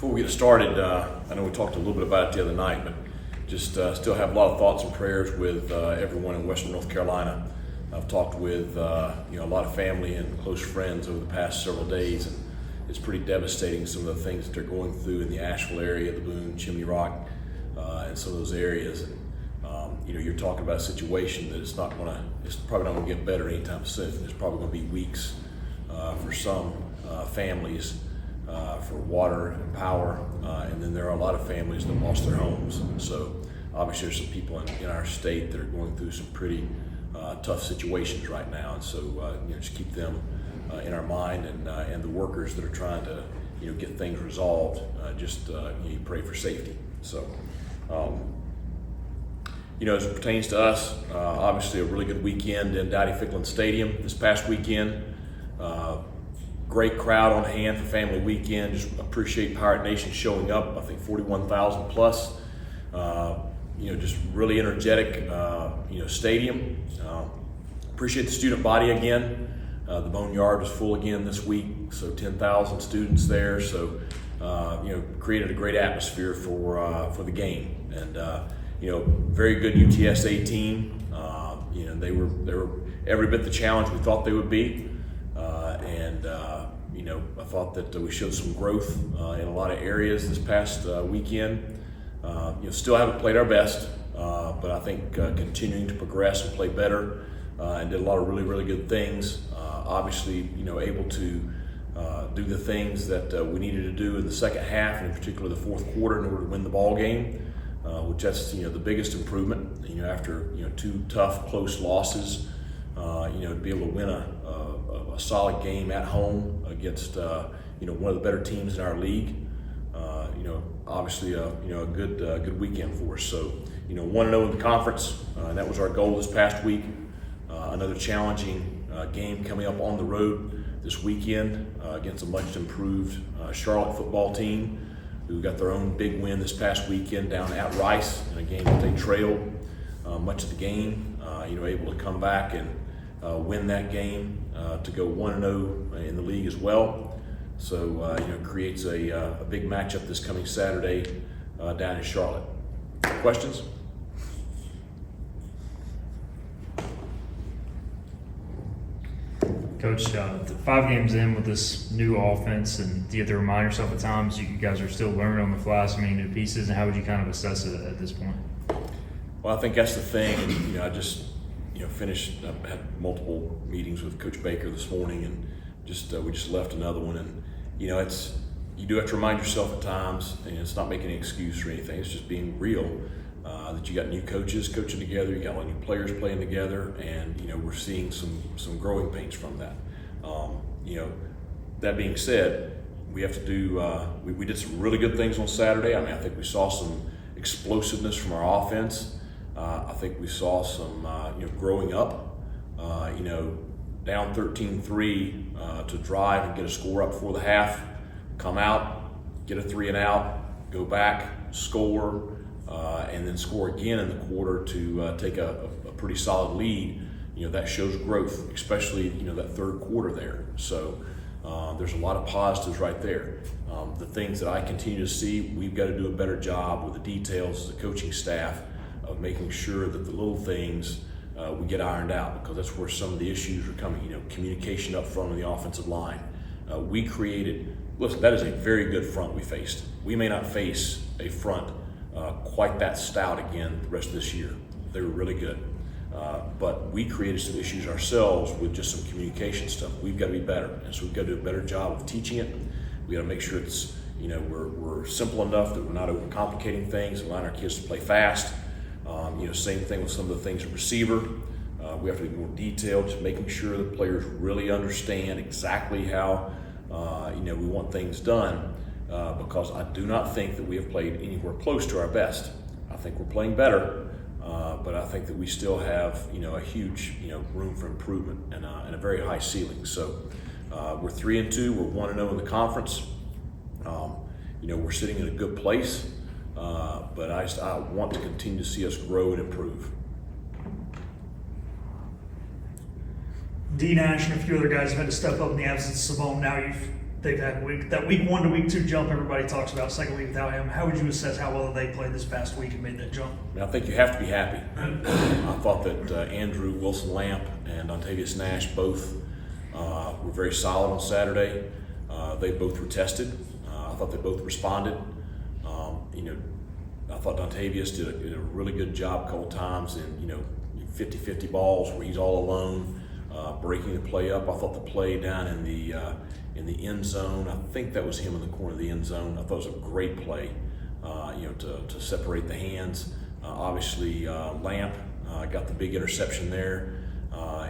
Before we get started, I know we talked a little bit about it the other night, but just still have a lot of thoughts and prayers with everyone in Western North Carolina. I've talked with a lot of family and close friends over the past several days, and it's pretty devastating some of the things that they're going through in the Asheville area, the Boone, Chimney Rock, and some of those areas. And, you're talking about a situation that it's probably not going to get better anytime soon. It's probably going to be weeks for some families for water and power, and then there are a lot of families that lost their homes. So obviously there's some people in our state that are going through some pretty tough situations right now, and so just keep them in our mind, and the workers that are trying to get things resolved. You pray for safety. So as it pertains to us, obviously a really good weekend in Dowdy-Ficklin Stadium this past weekend. Great crowd on hand for family weekend. Just appreciate Pirate Nation showing up. I think 41,000 plus. Just really energetic, stadium. Appreciate the student body again. The Boneyard was full again this week, so 10,000 students there. So created a great atmosphere for the game, and very good UTSA team. They were every bit the challenge we thought they would be. I thought that we showed some growth in a lot of areas this past weekend. Still haven't played our best, but I think continuing to progress and play better, and did a lot of really, really good things. Obviously, able to do the things that we needed to do in the second half, and in particular the fourth quarter, in order to win the ball game, which that's the biggest improvement. After two tough, close losses, to be able to win a solid game at home against one of the better teams in our league. Obviously a good weekend for us. So 1-0 in the conference, and that was our goal this past week. Another challenging game coming up on the road this weekend against a much improved Charlotte football team, who got their own big win this past weekend down at Rice in a game that they trailed much of the game. Able to come back and win that game to go 1-0 in the league as well. So creates a big matchup this coming Saturday down in Charlotte. Questions? Coach, 5 games in with this new offense, and do you have to remind yourself at times you guys are still learning on the fly so many new pieces, and how would you kind of assess it at this point? Well, I think that's the thing, and I just finished. I had multiple meetings with Coach Baker this morning, and we just left another one, and it's you do have to remind yourself at times, and it's not making an excuse or anything. It's just being real. That you got new coaches coaching together, you got a lot of new players playing together, and we're seeing some growing pains from that. That being said, we have to do. We did some really good things on Saturday. I think we saw some explosiveness from our offense. I think we saw some growing up. Down 13-3 to drive and get a score up before the half, come out, get a 3 and out, go back, score. And then score again in the quarter to take a pretty solid lead. That shows growth, especially that third quarter there. So there's a lot of positives right there. The things that I continue to see, we've got to do a better job with the details as a coaching staff of making sure that the little things we get ironed out, because that's where some of the issues are coming. Communication up front on the offensive line. We created. Listen, that is a very good front we faced. We may not face a front quite that stout again the rest of this year. They were really good. But we created some issues ourselves with just some communication stuff. We've got to be better, and so we've got to do a better job of teaching it. We got to make sure it's, we're simple enough that we're not overcomplicating things, allowing our kids to play fast. Same thing with some of the things at receiver. We have to be more detailed, just making sure the players really understand exactly how, we want things done. Because I do not think that we have played anywhere close to our best. I think we're playing better, but I think that we still have a huge room for improvement and a very high ceiling. So we're 3-2. We're 1-0 in the conference. We're sitting in a good place, but I want to continue to see us grow and improve. D Nash and a few other guys have had to step up in the absence of Savone. Now you've they've had that week 1 to week 2 jump everybody talks about, second week without him. How would you assess how well they played this past week and made that jump? I think you have to be happy. I thought that Andrew Wilson-Lamp and Dontavius Nash both were very solid on Saturday. They both were tested. I thought they both responded. I thought Dontavius did a really good job a couple times in 50-50 balls where he's all alone, breaking the play up. I thought the play down in the end zone, I think that was him in the corner of the end zone. I thought it was a great play, to separate the hands. Obviously, Lamp got the big interception there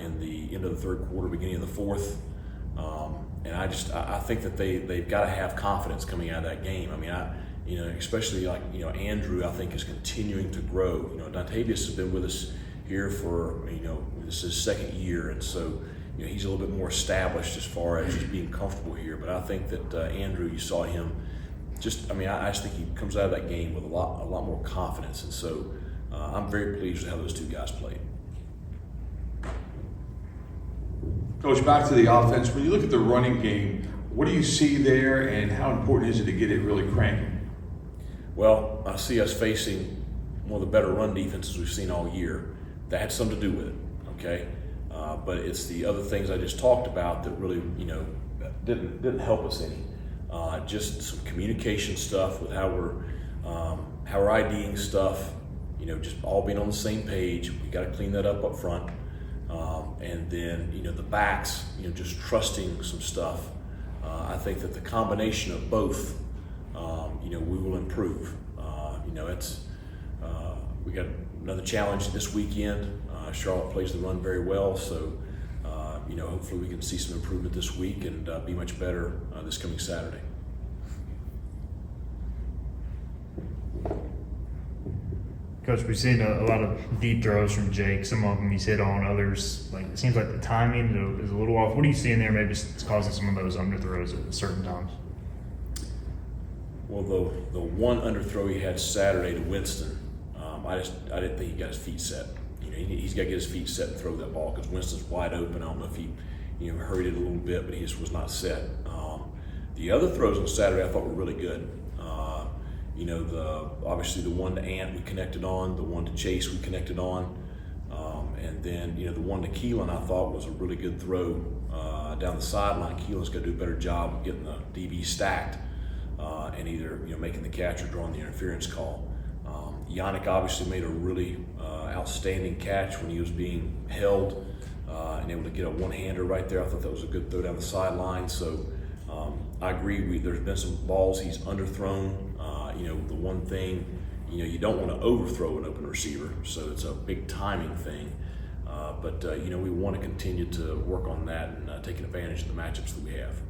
in the end of the third quarter, beginning of the fourth. And I think that they've got to have confidence coming out of that game. I mean, especially Andrew, I think is continuing to grow. Dontavius has been with us here for this is his second year, and so he's a little bit more established as far as just being comfortable here. But I think that Andrew, you saw him I just think he comes out of that game with a lot more confidence, and so I'm very pleased with how those two guys played. Coach, back to the offense. When you look at the running game, what do you see there, and how important is it to get it really cranking? Well, I see us facing one of the better run defenses we've seen all year. That had something to do with it, okay? But it's the other things I just talked about that really, didn't help us any. Just some communication stuff with how we're IDing stuff. Just all being on the same page. We got to clean that up front. And then, the backs, just trusting some stuff. I think that the combination of both, we will improve. We got another challenge this weekend. Charlotte plays the run very well, so hopefully we can see some improvement this week and be much better this coming Saturday. Coach, we've seen a lot of deep throws from Jake. Some of them he's hit on, others it seems like the timing is a little off. What are you seeing there? Maybe it's causing some of those underthrows at certain times. Well, the one underthrow he had Saturday to Winston, I didn't think he got his feet set. He's got to get his feet set and throw that ball because Winston's wide open. I don't know if he hurried it a little bit, but he just was not set. The other throws on Saturday I thought were really good. Obviously the one to Ant we connected on, the one to Chase we connected on, and then the one to Keelan I thought was a really good throw down the sideline. Keelan's got to do a better job of getting the DB stacked and either making the catch or drawing the interference call. Yannick obviously made a really outstanding catch when he was being held and able to get a one-hander right there. I thought that was a good throw down the sideline. So I agree. There's been some balls he's underthrown. The one thing, you don't want to overthrow an open receiver, so it's a big timing thing. But we want to continue to work on that and taking advantage of the matchups that we have.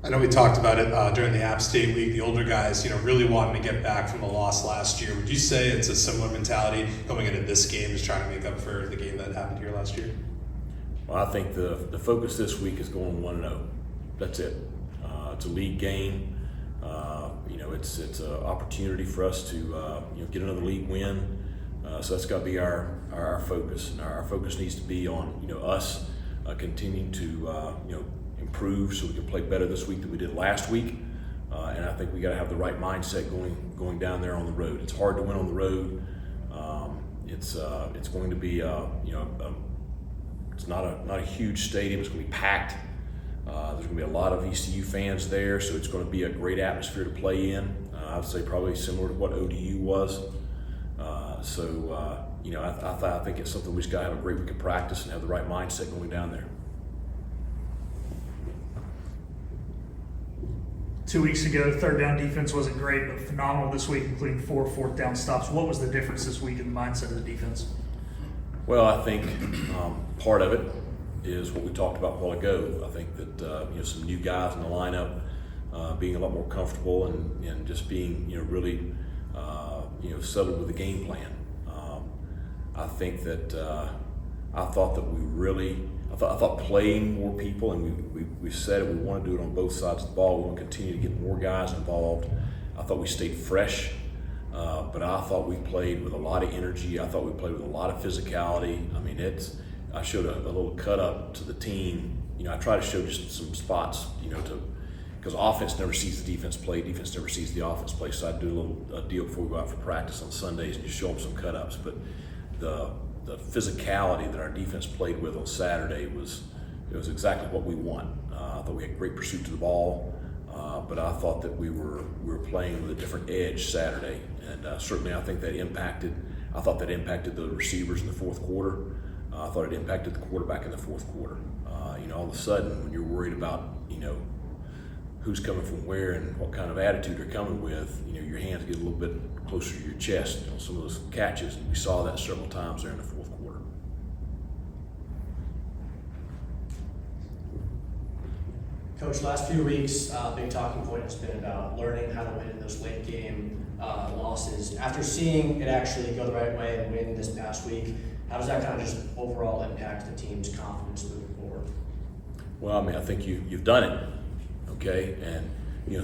I know we talked about it during the App State week. The older guys, really wanting to get back from the loss last year. Would you say it's a similar mentality going into this game, just trying to make up for the game that happened here last year? Well, I think the focus this week is going 1-0. That's it. It's a league game. It's an opportunity for us to get another league win. So that's got to be our focus. And our focus needs to be on us continuing to improve so we can play better this week than we did last week. And I think we got to have the right mindset going down there on the road. It's hard to win on the road. It's going to be it's not a huge stadium. It's going to be packed. There's going to be a lot of ECU fans there, so it's going to be a great atmosphere to play in. I'd say probably similar to what ODU was. I think it's something we just got to have a great week of practice and have the right mindset going down there. 2 weeks ago, third down defense wasn't great, but phenomenal this week, including 4 fourth down stops. What was the difference this week in the mindset of the defense? Well, I think part of it is what we talked about a while ago. I think that some new guys in the lineup being a lot more comfortable and just being really settled with the game plan. I think that I thought that I thought playing more people, and we said we want to do it on both sides of the ball. We want to continue to get more guys involved. I thought we stayed fresh, but I thought we played with a lot of energy. I thought we played with a lot of physicality. I mean, I showed a little cut up to the team. I try to show just some spots, because offense never sees the defense play, defense never sees the offense play. So I do a little deal before we go out for practice on Sundays and just show them some cut ups. But the physicality that our defense played with on Saturday was exactly what we want. I thought we had great pursuit to the ball, but I thought that we were playing with a different edge Saturday, and certainly I think that impacted. I thought that impacted the receivers in the fourth quarter. I thought it impacted the quarterback in the fourth quarter. All of a sudden, when you're worried about who's coming from where and what kind of attitude they're coming with, your hands get a little bit closer to your chest on some of those catches, and we saw that several times there in the fourth quarter. Coach, last few weeks, big talking point has been about learning how to win in those late game losses. After seeing it actually go the right way and win this past week, how does that kind of just overall impact the team's confidence moving forward? Well, I think you've done it, okay? And,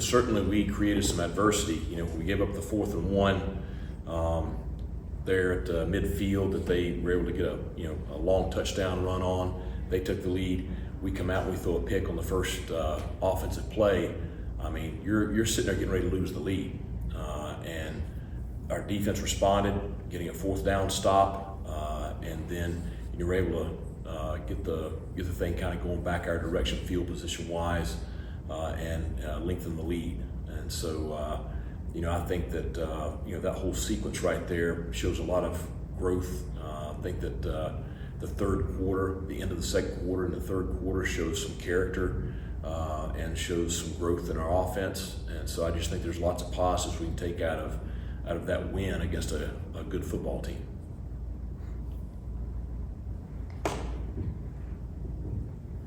certainly we created some adversity. When we gave up the 4th and 1 there at midfield that they were able to get a long touchdown run on. They took the lead. We come out and we throw a pick on the first offensive play. You're sitting there getting ready to lose the lead. And our defense responded, getting a 4th down stop, and then you were able to get the thing kind of going back our direction, field position wise, and lengthen the lead. And so, I think that that whole sequence right there shows a lot of growth. I think that the third quarter, the end of the second quarter and the third quarter shows some character and shows some growth in our offense. And so I just think there's lots of positives we can take out of that win against a good football team.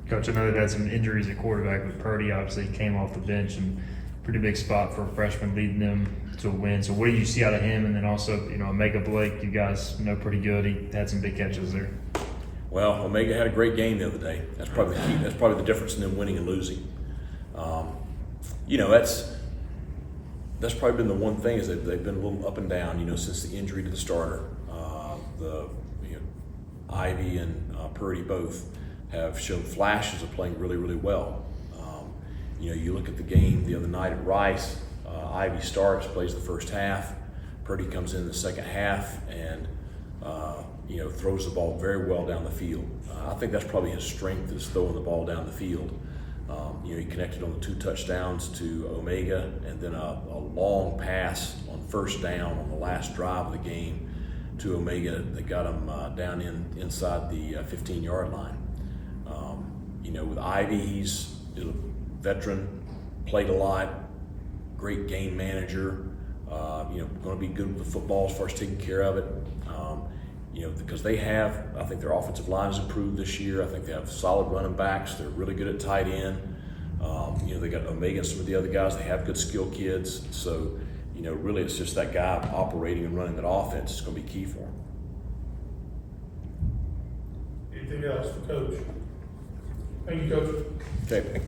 Coach, I know they've had some injuries at quarterback, but Purdy obviously came off the bench, and pretty big spot for a freshman leading them to a win. So what do you see out of him? And then also, Omega Blake, you guys know pretty good. He had some big catches there. Well, Omega had a great game the other day. That's probably the key. That's probably the difference in them winning and losing. That's probably been the one thing is that they've been a little up and down, since the injury to the starter. Ivy and Purdy both have shown flashes of playing really, really well. You look at the game the other night at Rice. Ivy starts, plays the first half. Purdy comes in the second half and throws the ball very well down the field. I think that's probably his strength, is throwing the ball down the field. He connected on the 2 touchdowns to Omega, and then a long pass on first down on the last drive of the game to Omega that got him down inside the 15-yard line. With Ivy, he's a veteran, played a lot, great game manager, going to be good with the football as far as taking care of it. Because I think their offensive line has improved this year. I think they have solid running backs. They're really good at tight end. They got Omega and some of the other guys. They have good skill kids. So, really it's just that guy operating and running that offense is going to be key for them. Anything else for Coach? Thank you, Coach. Okay.